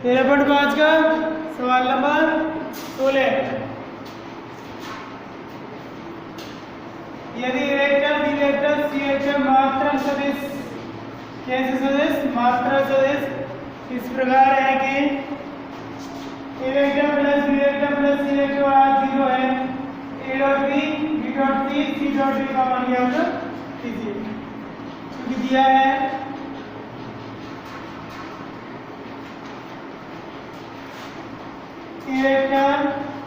13.5 का सवाल नंबर 16। यदि vector B vector C vector मात्रक सदिश, कैसे सदिश? मात्रक सदिश इस प्रकार है कि A vector plus B vector plus C vector आज 0 है। A dot B B dot C C dot D का मान ज्ञात कीजिए। क्योंकि दिया है A vector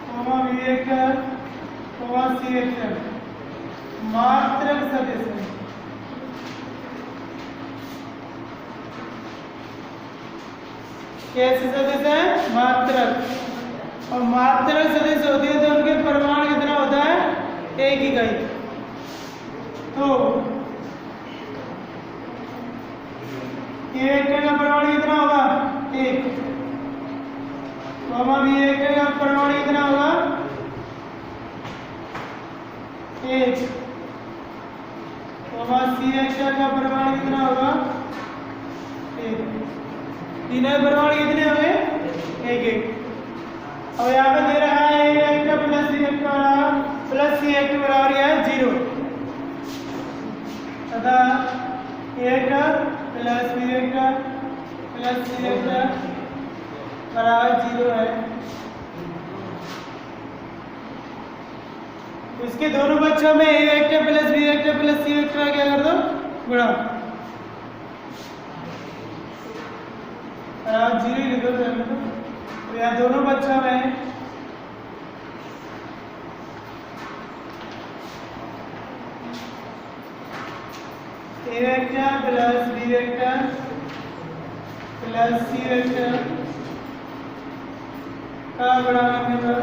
comma B vector comma C vector मात्रक सदिश है। कैसे सदिश है? मात्रक। और मात्रक सदिश होती है तो उनके परिमाण कितना होता है? एक इकाई। तो ए वेक्टर का परिमाण कितना होगा? 1। कॉमा बी वेक्टर का परिमाण कितना होगा? 1। कॉमा सी वेक्टर का परिमाण कितना होगा? 1। तीनों परिमाण कितने होंगे? 1-1। अब यहाँ पे दे रहा है A vector plus C vector बराबर क्या है? 0 तथा A vector plus B vector plus C vector बराबर 0 है। इसके दोनों पक्षों में A vector plus B vector plus C vector क्या कर दो? गुणा। आप 0 ही लिखो तो यहाँ दोनों पक्षों में A vector plus B vector plus C vector का गुणा करने पर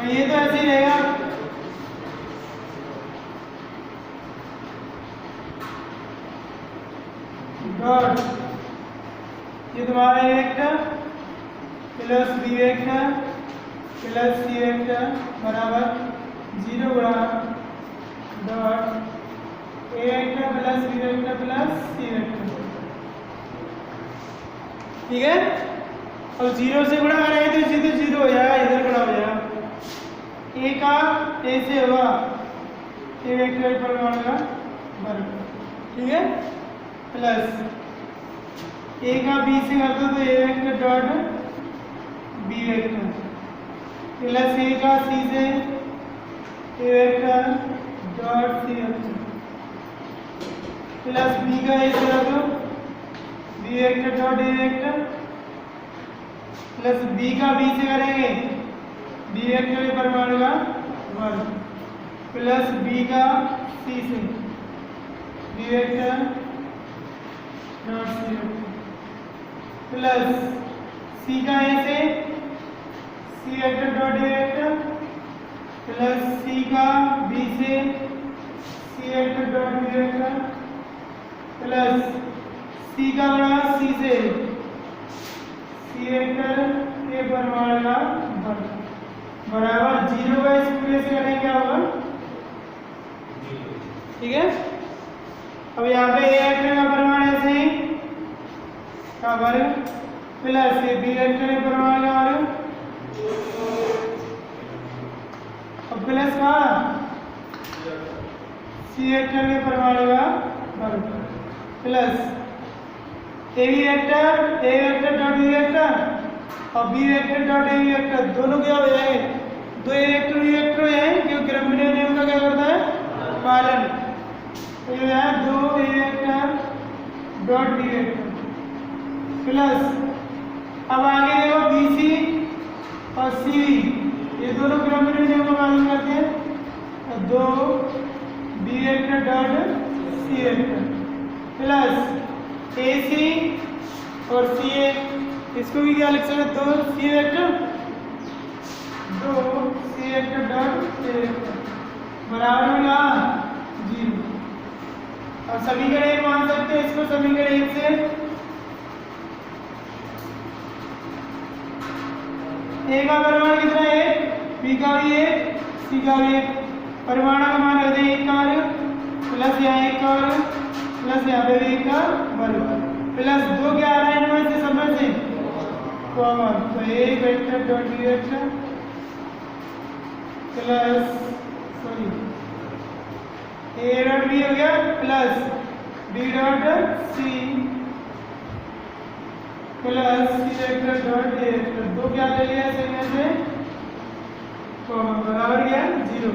ये तो ऐसे ही रहेगा। डॉट ये तुम्हारा A vector plus B vector plus C vector बराबर 0 गुणा dot A vector plus B vector plus C vector. ठीक है। और 0 से गुणा करेंगे तो सीधे 0 हो जाएगा, इधर गुणा हो जाएगा। ए का ए से होगा ए वेक्टर परिमाण का वर्ग। ठीक है। प्लस ए का बी से कर दो तो A vector dot B vector plus A का सी से A vector dot C vector plus B का ए से कर दो B vector dot A vector plus B का बी से करेंगे बी वेक्टर के परिमाण का वर्ग प्लस बी का सी से B vector dot C vector plus C का ए से C vector dot A vector plus C का बी से C vector dot B vector plus C का गुणा सी से सी वेक्टर के परिमाण का वर्ग बराबर 0 का इस पूरे से करेंगे क्या होगा? ठीक है। अब यहाँ पे ए वेक्टर का परिमाण ऐसे ही का वर्ग प्लस ए बी वेक्टर के परिमाण का वर्ग और प्लस का सी वेक्टर के परिमाण का वर्ग plus A vector dot B vector और B vector dot A vector दोनों क्या हो जाएंगे? दो ए वेक्टर बी वेक्टर हो जाएंगे क्योंकि क्रमनिय नियम का क्या करता है? पालन। तो ये है 2 A vector dot B vector plus अब आगे देखो बी सी और सी ये दोनों क्रमनिय नियम का पालन करते हैं। 2 B vector dot C vector plus A C और सी ए इसको भी क्या लिख सकते हैं? 2 सी वेक्टर डॉट ए वेक्टर बराबर होगा 0। अब समीकरण 1 मान सकते हैं इसको समीकरण 1 से ए का परिमाण कितना है? 1 बी का भी 1 सी का भी 1 परिमाण का मान होते हैं 1 का वर्ग प्लस यहाँ एक और प्लस यहाँ पे भी एक का वर्ग प्लस 2 क्या आ रहा है इनमें से सब में से कॉमन, तो A vector dot B vector plus sorry A dot B हो गया plus B dot C plus C vector dot A vector, 2 क्या ले लिया इसमें से कॉमन बराबर क्या 0,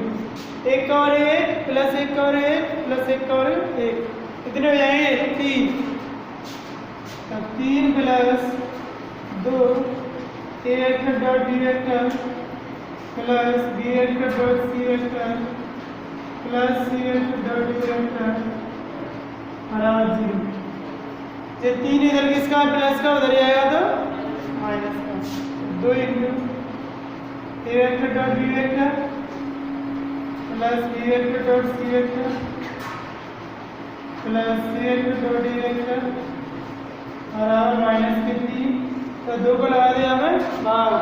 एक का और एक प्लस एक का और एक प्लस एक का और एक, कितने हो जाएंगे 3, तब 3 plus 2 A vector dot B vector plus B vector dot C vector plus C vector dot D vector बराबर 0। ये 3 इधर किसका प्लस का उधर जाएगा तो माइनस का, 2 into A vector dot B vector plus B vector dot C vector plus C vector dot D vector बराबर माइनस के 3, तो 2 को लगा दिया हमें बाहर,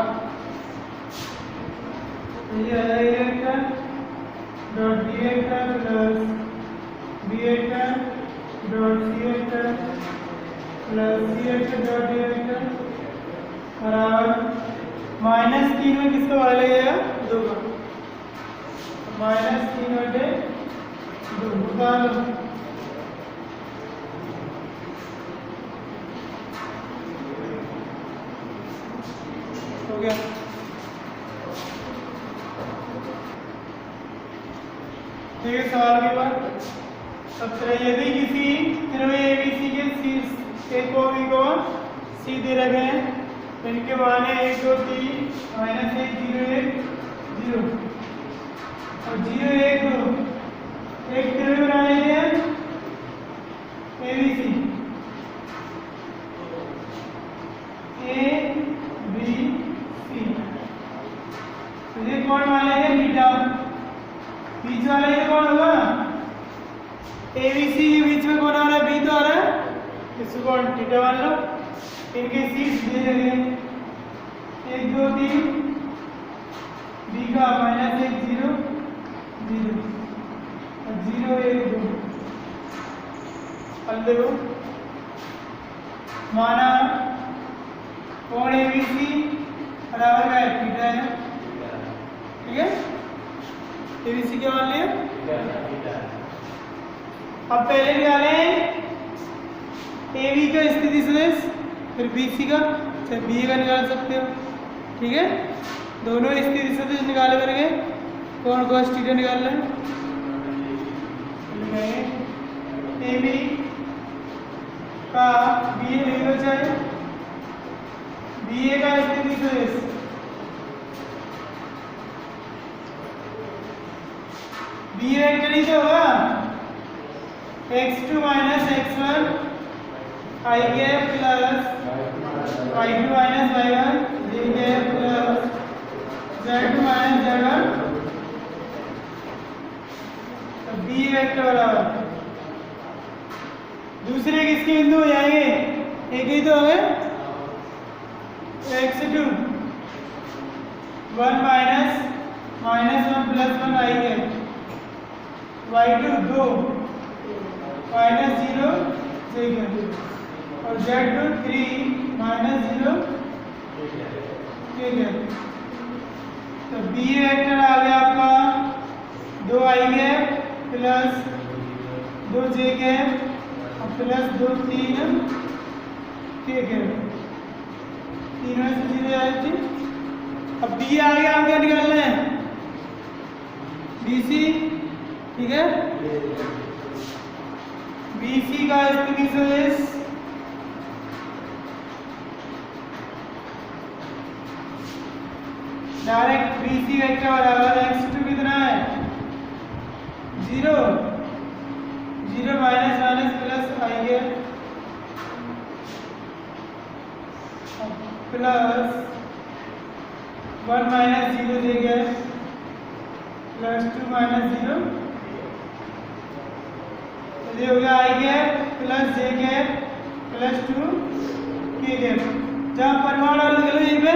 ये आ जाएगा vector dot B vector plus B vector dot C vector plus C vector dot D vector बराबर माइनस 3 में किसका वाला लगेगा 2 का, माइनस 3 बटे 2 निकाल हो गया। ठीक है, सवाल के बाद सबसे यदि किसी त्रिभुज एबीसी के शीर्ष ए को बी को सी दे रखे हैं, इनके मान है 1 2 3 -1 0 1 0 और 0 1 2, एक त्रिभुज बना लेते हैं एबीसी, ए बी सी, तो ये कौन मान लेंगे बीटा, बीच वाला ये कौन होगा एबीसी के बीच में कौन आ रहा है बी तो आ रहा है, इसको कौन थीटा मान लो, इनके शीर्ष दे रहे 1 2 3 बी का -1 0 0 और 0 1 2, अब देखो माना कोण एबीसी बराबर का थीटा है, ठीक है, एबीसी क्या मान लिया, अब पहले निकालें ए बी का स्थिति सदिश, फिर बी सी का, चाहे बी का निकाल सकते हो, ठीक है, दोनों स्थिति सदिश निकाल करके कौन cos थीटा निकाल रहे हैं, ए बी का बी ए लिख लो, चाहे बी ए का स्थिति सदिश बी ए वेक्टर ही तो होगा x2 - x1 I cap plus y2 - y1 j cap plus z2 - z1, तो b वेक्टर बराबर दूसरे किसके बिंदु हो जाएंगे, एक ही तो है x2 1 -1 plus 1 I cap y2 2 -0 j cap और z2 3 -0 k कैप, तो b वेक्टर आ गया आपका 2 I cap plus 2 j cap और प्लस 2 3 k कैप, 3 में से 0 आएगी। अब b आ गया, हम क्या निकालना है bc, ठीक है, bc का स्थिति सदिश डायरेक्ट BC वेक्टर बराबर x2 कितना है 0 0 माइनस प्लस I है प्लस 1 माइनस 0 j है प्लस 2 माइनस 0, तो ये हो गया I cap plus j cap plus 2 k cap. जब परमाणु निकलो यहीं पे,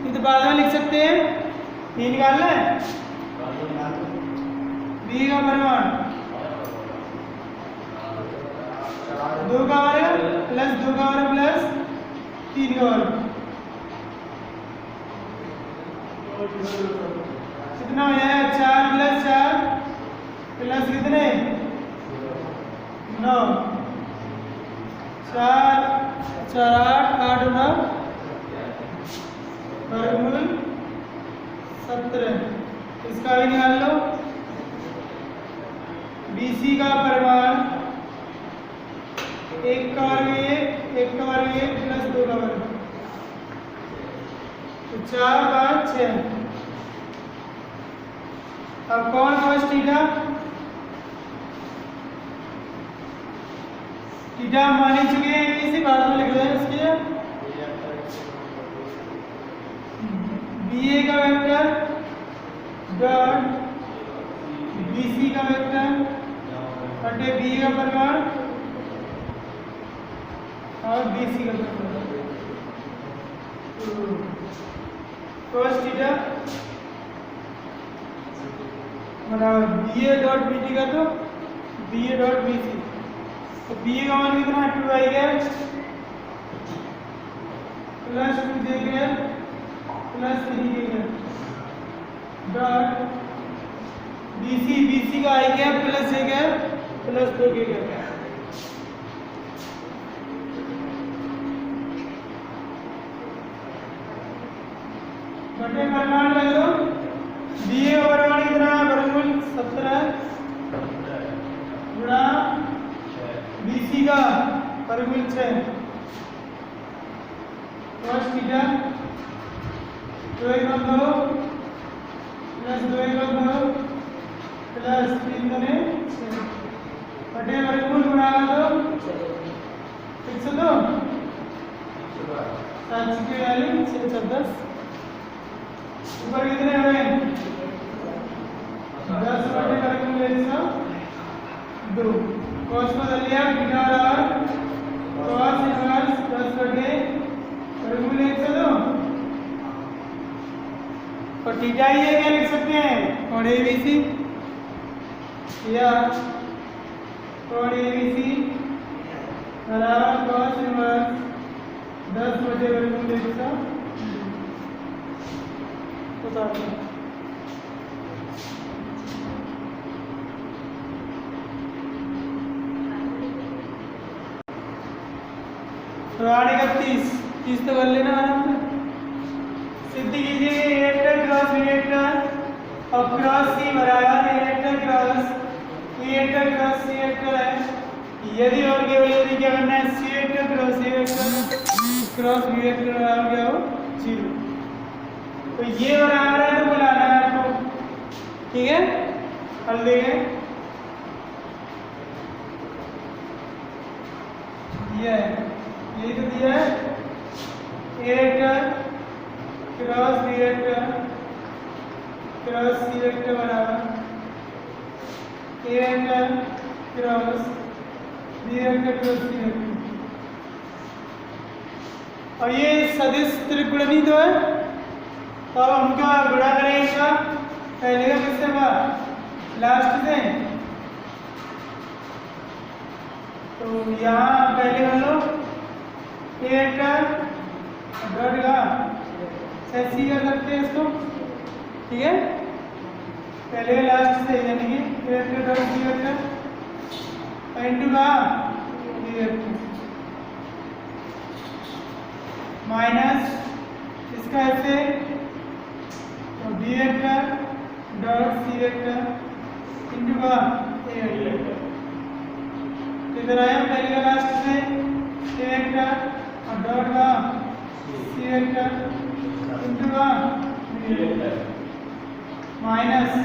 ये तो बाद में लिख सकते हैं, ये निकालना है बी का परमाणु 2 का वर्ग प्लस 2 का वर्ग प्लस 3 का वर्ग कितना हो जाएगा 4 प्लस 4 प्लस कितने 9 4 4 8 8 9 वर्गमूल 17 इसका भी निकाल लो BC का परिमाण 1 का वर्ग 1 का वर्ग 1 प्लस 2 का वर्ग तो 4 5 6 अब कौन cos थीटा थीटा मान ही चुके हैं इसी बात में लिख रहे हैं इसके BA का वेक्टर डॉट BC का वेक्टर बटे BA का परिमाण और BC का परिमाण cos थीटा बराबर BA डॉट BT का तो BA डॉट BC तो BA का मान कितना 2 आई गया प्लस 2 दे गया प्लस 3 दे गया डॉट BC का आई गया प्लस ए गया प्लस 2 के गया बटे परिमाण लग दो BA का परिमाण कितना वर्गमूल 17 गुणा BC का वर्गमूल 6 cos थीटा 2 1 2 प्लस 2 1 2 प्लस 3 2 6 बटे वर्गमूल गुणा दो 102 7 की वैल्यू 6 10 ऊपर कितने हुए 10 बटे वर्गमूल 102 cos को बदल लिया थीटा बराबर cos इनवर्स 10 बटे वर्गमूल 102 और थीटा ही है क्या लिख सकते हैं और ABC या और ABC बराबर cos इनवर्स 10 बटे वर्गमूल 102 बता दें प्रमाण 31 तो कर लेना आराम से सिद्ध कीजिए A vector cross B vector और क्रॉस सी बराबर A vector cross B vector cross C vector है यदि और केवल यदि क्या करना है C vector cross A vector cross B vector बराबर क्या हो 0 तो ये बराबर है तो बुलाना है आपको ठीक है हल देंगे ये यही तो दिया है A vector cross B vector cross C vector बराबर A vector cross B vector cross C vector और ये सदिश त्रिकोणीय तो है तो अब हम क्या गुणा करेंगे इसका पहले का किससे का लास्ट से तो यहाँ पहले कर लो ए वेक्टर डॉट का ऐसे कर सकते हैं इसको ठीक है पहले का लास्ट से यानी कि A vector dot B vector into का बी वेक्टर माइनस इसका ऐसे B vector dot C vector into का ए वेक्टर इधर आया पहले का लास्ट से ए वेक्टर और डॉट का सी वेक्टर इनटू का बी वेक्टर माइनस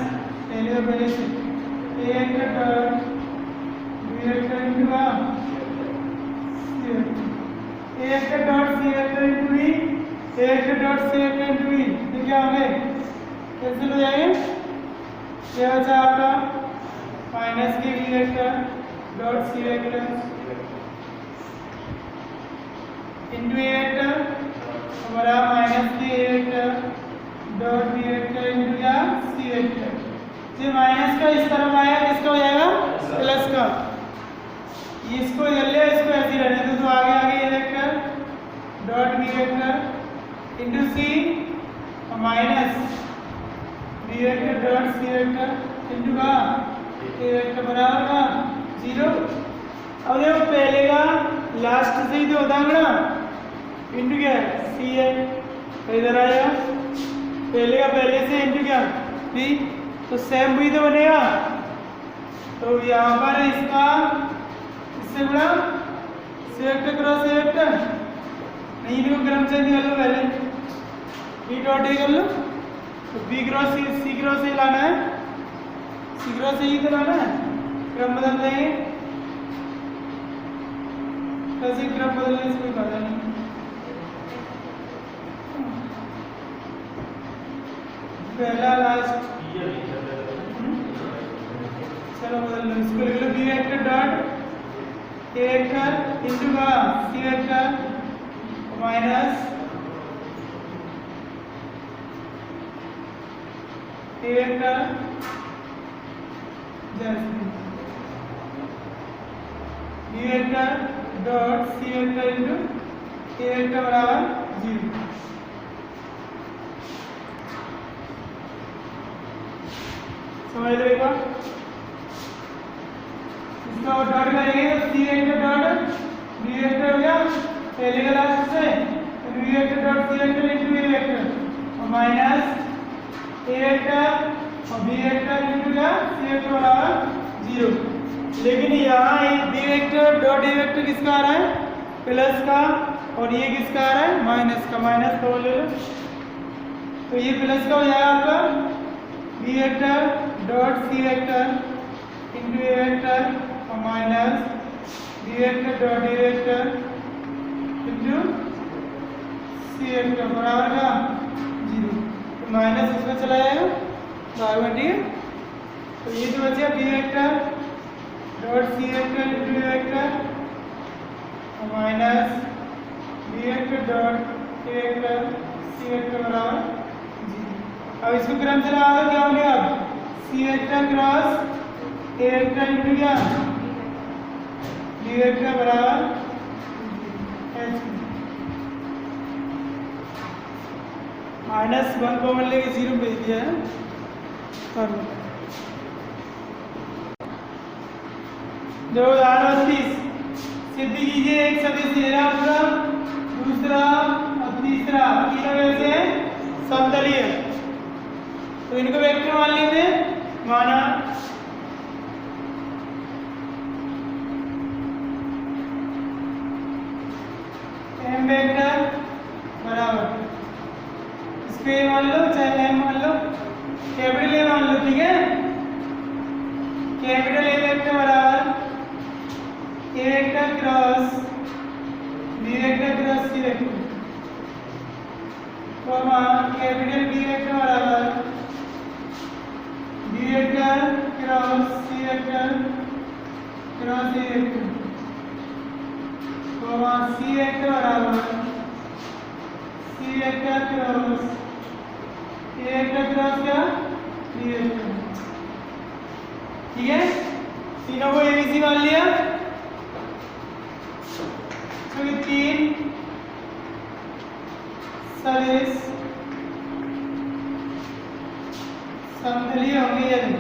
पहले का पहले से A vector dot B vector into का C vector A vector dot C vector into B A vector dot C vector into B तो क्या होंगे कैंसिल हो जाएंगे ये बचा आपका माइनस के B vector dot C vector into A vector हमारा माइनस के A vector dot B vector into क्या सी वेक्टर ये माइनस का इस तरफ आया किसका हो जाएगा प्लस का इसको इधर ले, इसको ऐसे रहने दो, तो आगे आगे ये vector dot B vector into C minus B vector dot C vector into का ए वेक्टर बराबर का 0। अब देखो पहले का लास्ट से ही तो होता है ना, इंटू क्या है सी है, इधर आएगा पहले का पहले से इंटू क्या बी, तो सेम भी तो बनेगा। तो यहाँ पर इसका इससे बड़ा सी वेक्टर क्रॉस ए वेक्टर नहीं, इनको क्रम चेंज कर लो पहले, बी डॉट ए कर लो, तो B cross C cross A लाना है, सी क्रॉस ए ही तो लाना है, क्रम बदल देंगे, कैसे क्रम बदलने से कोई फायदा नहीं। पहला लास्ट चलो बदल लो, इसको लिख लो B vector dot A vector into का C vector minus A vector B vector dot C vector into A vector बराबर 0। समझ लो एक बार, इसका डॉट करेंगे तो C vector dot B vector हो गया पहले का लास्ट से, B vector dot C vector into A vector और माइनस ए वेक्टर और बी वेक्टर इंटू का सी वेक्टर बराबर 0। लेकिन यहाँ एक B vector dot A vector किसका आ रहा है प्लस का, और ये किसका आ रहा है माइनस का, माइनस का ले लो, तो ये प्लस का हो जाएगा आपका B vector dot C vector into A vector और minus B vector dot A vector into C vector बराबर का 0। तो माइनस इसमें चला जाएगा भाग में, ठीक है। तो ये तो बचा B vector dot C vector into A vector और minus B vector dot A vector C vector बराबर 0। अब इसको क्रम से लगा दो, क्या हो गया अब C vector cross A vector into क्या बी वेक्टर बराबर माइनस 1 कॉमन लेके 0 भेज दिया है, कर लो। उदाहरण 30 सिद्ध कीजिए, एक सदिश दे रहा पूरा, दूसरा और तीसरा तीनों वैसे समतलीय, तो इनको वेक्टर मान लेते हैं, माना एम वेक्टर बराबर, इसको ए मान लो चाहे एम मान लो, कैपिटल ए मान लो, ठीक है। कैपिटल ए वेक्टर बराबर A vector cross B vector cross C vector, comma capital B vector बराबर B vector cross C vector cross A vector, comma C vector बराबर C vector cross A vector cross क्या B vector, ठीक है। तीनों को ABC मान लिया, तो ये 3 सदिश समतलीय होंगे यदि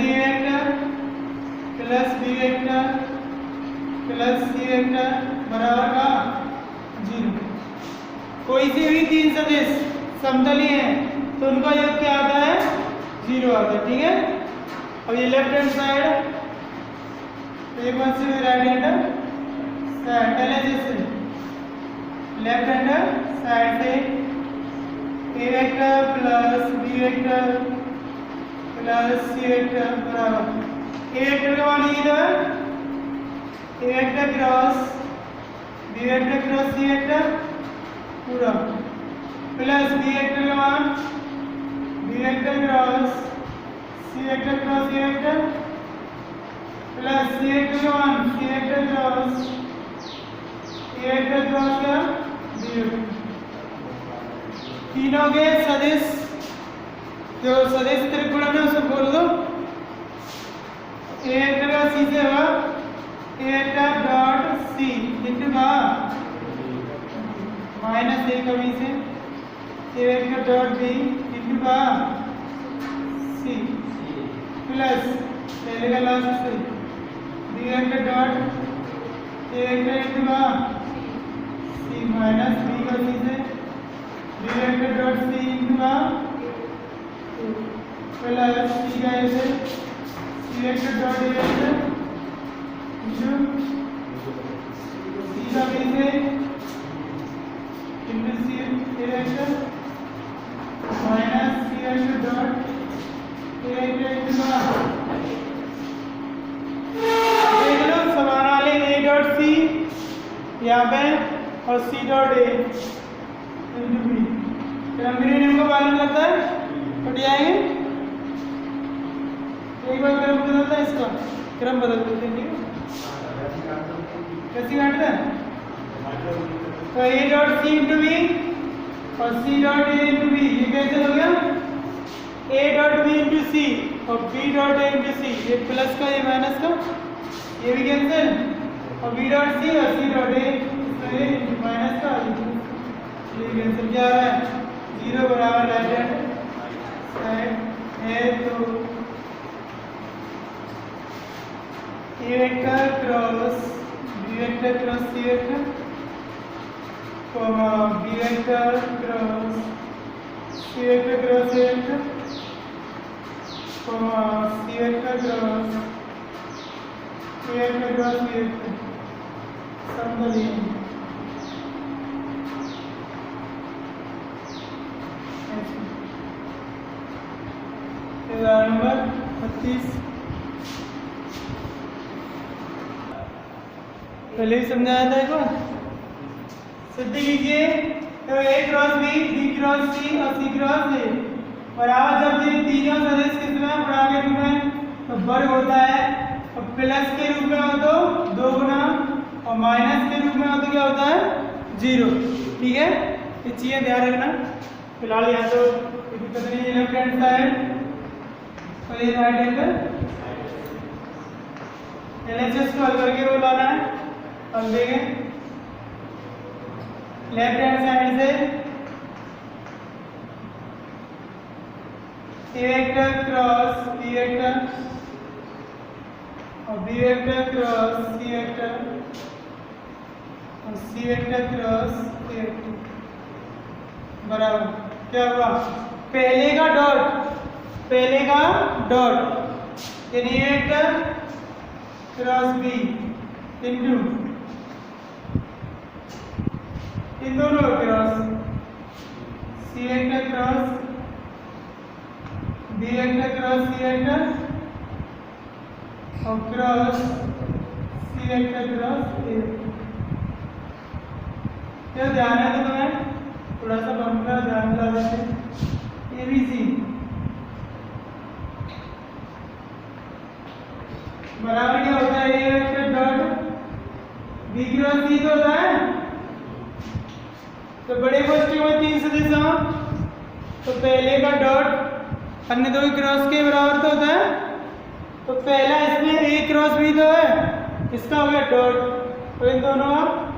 A vector plus B vector plus C vector बराबर का 0। कोई से भी 3 सदिश समतलीय हैं तो उनका योग क्या आता है 0 आता है, ठीक है। अब ये लेफ्ट हैंड साइड, एक बार से राइट हैंड साइड, पहले जैसे लेफ्ट हैंड साइड से A vector plus B vector plus C vector बराबर ए वेक्टर का मान इधर A vector cross B vector cross C vector पूरा प्लस बी वेक्टर का मान B vector cross C vector cross A vector plus C vector का मान C vector cross A vector cross का बी वेक्टर, तीनों के सदिश जो सदिश त्रिकोण है उसे बोल दो। ए वेक्टर का सी से होगा A vector dot C into का माइनस ए का बी से A vector dot B into का सी प्लस पहले का लास्ट से B vector dot A vector into का सी माइनस बी का सी से B vector dot C into का प्लस सी का ए से C vector dot A vector into C का बी से into C A vector minus C vector dot A vector into का देख लो समान वाले ए डॉट सी यहाँ पे और C dot A into B क्रमगीरी नियम को पालन करता है कट जाएंगे। एक बार क्रम बदलता है इसका क्रम बदल देते हैं कैसे काटते हैं तो A dot C into B और C dot A into B ये कैसे हो गया A dot B into C और B dot A into C ये प्लस का ये माइनस का ये भी कैंसिल और बी डॉट सी और सी डॉट ए माइनस का ये कैंसिल क्या आ रहा है जीरो बराबर राइट हैंड साइड है तो A vector cross B vector cross C vector B vector cross C vector cross A vector C vector cross A vector cross B vector समझ number 32 पहले भी समझाया था एक बार सिद्ध कीजिए तो ए क्रॉस बी क्रॉस सी और सी क्रॉस ए बराबर जब ये तीनों सदिश किस में बड़ा के रूप में तो वर्ग होता है और प्लस के रूप में हो तो 2 गुना और माइनस के रूप में हो तो क्या होता है 0 ठीक है ये चीजें ध्यान रखना। फिलहाल यहाँ तो दिक्कत नहीं लेफ्ट हैंड साइड और ये राइट एंगल एलएचएस को हल करके वो लाना है हल देंगे लेफ्ट हैंड साइड से A vector cross B vector और B vector cross C vector और C vector cross A vector बराबर क्या हुआ पहले का डॉट यानी A vector cross B into इन दोनों cross C vector cross B vector cross C vector और cross C vector cross A क्या ध्यान है तो तुम्हें थोड़ा सा बंका ध्यान ला देते ए बी सी बराबर क्या होता है A vector dot B cross सी तो होता है तो बड़े कोष्ठक में 3 सदिश तो पहले का डॉट अन्य दो क्रॉस के बराबर तो होता है तो पहला इसमें ए क्रॉस बी तो है इसका हो गया डॉट तो इन दोनों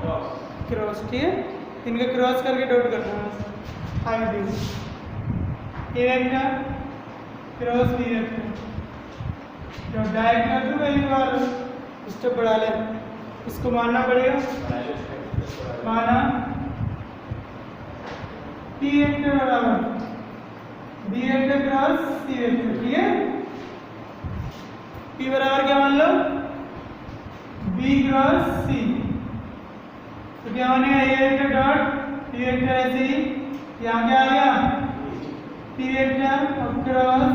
का क्रॉस ठीक है इनका क्रॉस करके डॉट करना है आगे देखो ए वेक्टर क्रॉस बी वेक्टर जो डायरेक्ट तो एक बार स्टेप बढ़ा ले इसको मानना पड़ेगा माना पी वेक्टर बराबर B vector cross C vector ठीक है पी बराबर क्या मान लो बी क्रॉस सी तो क्या बनेगा ए वेक्टर डॉट पी वेक्टर ऐसे ही यहाँ क्या आ गया पी वेक्टर और क्रॉस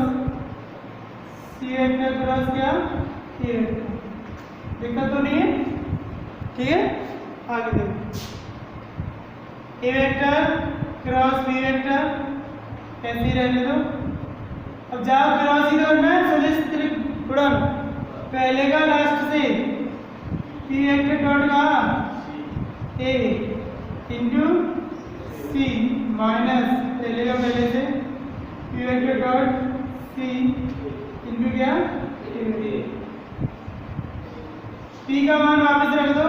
सी वेक्टर क्रॉस क्या ए वेक्टर दिक्कत तो नहीं है ठीक है आगे देखो ए वेक्टर क्रॉस बी वेक्टर ऐसे ही रहने दो अब जब क्रॉस ही करना है सदिश त्रिकोण पहले का लास्ट से पी वेक्टर डॉट का ए इंटू सी माइनस पहले का पहले से P vector dot C into क्या पी का मान वापस रख दो,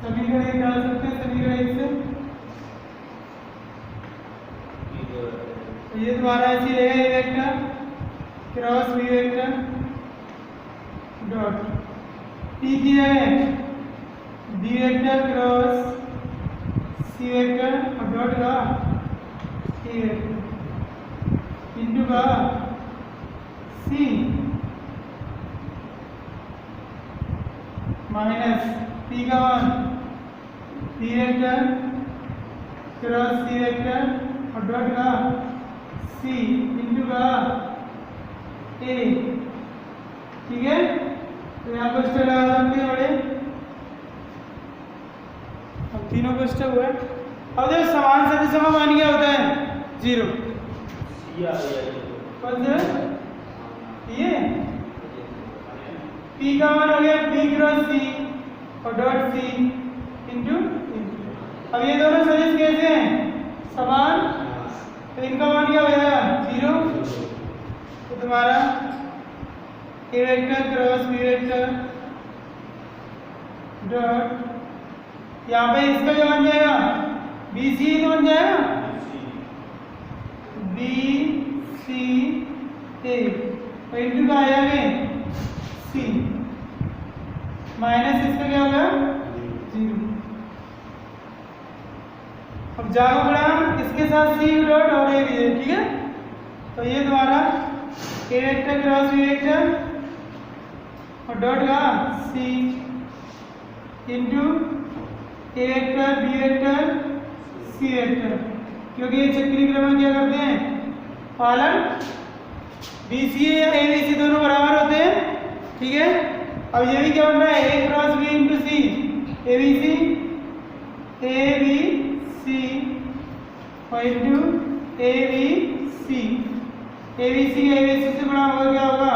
समीकरण एक डाल सकते हैं, समीकरण एक से तो ये तुम्हारा ऐसे ही रहेगा A vector cross B vector dot P की जगह B vector cross C vector और डॉट का ए वेक्टर इंटू का सी माइनस पी का मान B vector cross C vector और डॉट का सी इंटू का ए। ठीक है, तो यहाँ पर स्टेप लगा सकते हैं बड़े। अब तीनों को स्टेप हुआ है। अब देखो समान सदिश का मान क्या होता है? 0। कौन सा ये पी का मान हो गया बी क्रॉस सी और डॉट सी इंटू। अब ये दोनों सदिश कैसे हैं? समान, तो इनका मान क्या हो जाएगा? 0। तो तुम्हारा A vector cross B vector dot यहाँ पे इसका क्या बन जाएगा? बी सी तो बन जाएगा बी सी ए और इंटू का आएगा सी माइनस इसका क्या होगा? 0। अब जाओ बड़ा इसके साथ सी डॉट और ए भी है। ठीक है, तो ये तुम्हारा A vector cross B vector और डॉट का C into A vector B vector C vector, क्योंकि ये चक्रीय क्रम में क्या करते हैं? पालन। बी सी या ए बी सी दोनों बराबर होते हैं। ठीक है, अब ये भी क्या बन रहा है? A cross B into C A B C और इंटू ए बी सी से बड़ा होगा क्या होगा?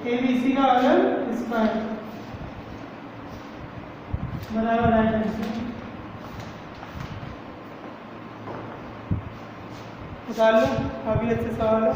ए बी सी का अगर स्क्वायर बराबर है। निकाल लो, अभी अच्छे सवाल है।